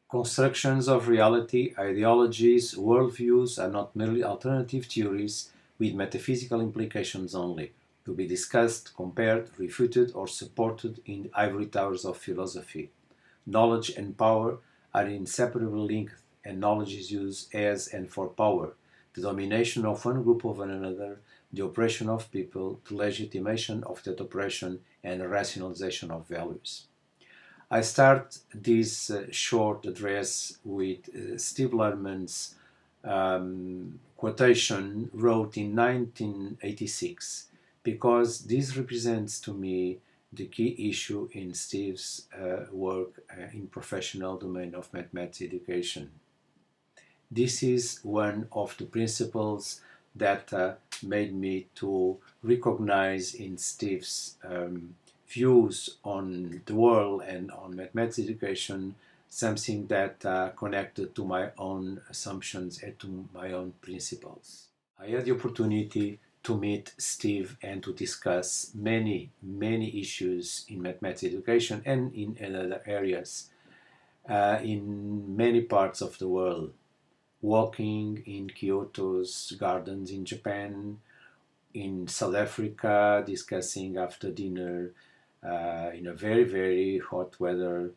Constructions of reality, ideologies, worldviews are not merely alternative theories with metaphysical implications only, to be discussed, compared, refuted, or supported in the ivory towers of philosophy. Knowledge and power are inseparably linked, and knowledge is used as and for power, the domination of one group over another, the oppression of people, the legitimation of that oppression, and the rationalization of values. I start this short address with Steve Lerman's quotation wrote in 1986 because this represents to me the key issue in Steve's work in professional domain of mathematics education. This is one of the principles that made me to recognize in Steve's views on the world and on mathematics education something that connected to my own assumptions and to my own principles. I had the opportunity to meet Steve and to discuss many issues in mathematics education and in other areas in many parts of the world. Walking in Kyoto's gardens in Japan, in South Africa, discussing after dinner in a very hot weather,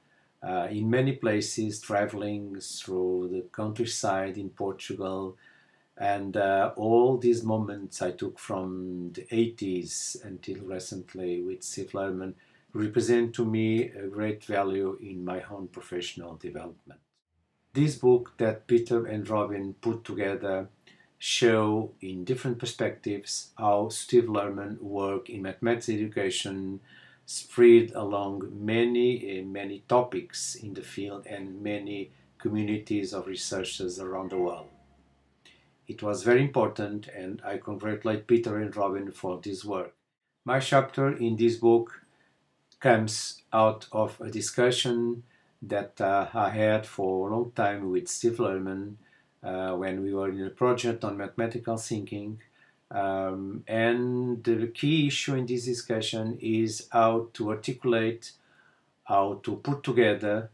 in many places, traveling through the countryside in Portugal, and all these moments I took from the 80s until recently with Steve Lerman represent to me a great value in my own professional development. This book that Peter and Robin put together show in different perspectives how Steve Lerman worked in mathematics education, spread along many topics in the field and many communities of researchers around the world. It was very important, and I congratulate Peter and Robin for this work. My chapter in this book comes out of a discussion that I had for a long time with Steve Lerman when we were in a project on mathematical thinking. And the key issue in this discussion is how to articulate, how to put together,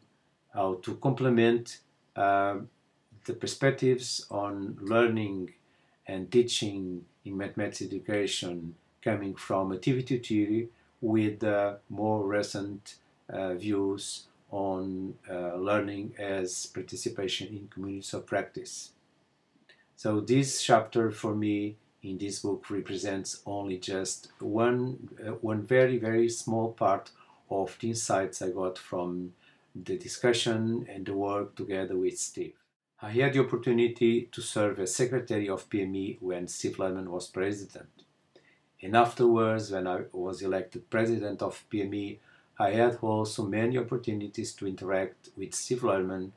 how to complement the perspectives on learning and teaching in mathematics education coming from activity theory with more recent views on learning as participation in communities of practice. So this chapter for me in this book represents only just one very small part of the insights I got from the discussion and the work together with Steve. I had the opportunity to serve as secretary of PME when Steve Lerman was president. And afterwards, when I was elected president of PME, I had also many opportunities to interact with Steve Lerman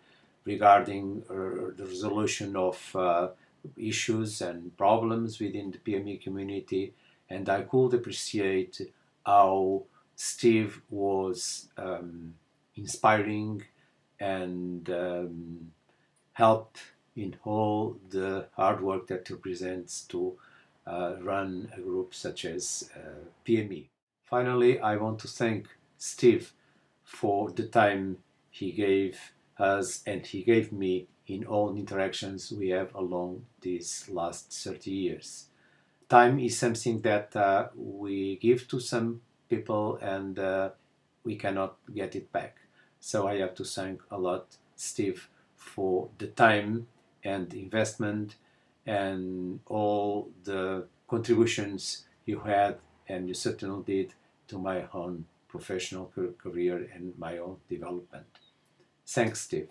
regarding the resolution of issues and problems within the PME community, and I could appreciate how Steve was inspiring and helped in all the hard work that represents to run a group such as PME. Finally, I want to thank Steve for the time he gave us and he gave me in all the interactions we have along these last 30 years. Time is something that we give to some people and we cannot get it back. So I have to thank a lot Steve for the time and the investment and all the contributions you had and you certainly did to my own professional career and my own development. Thanks, Steve.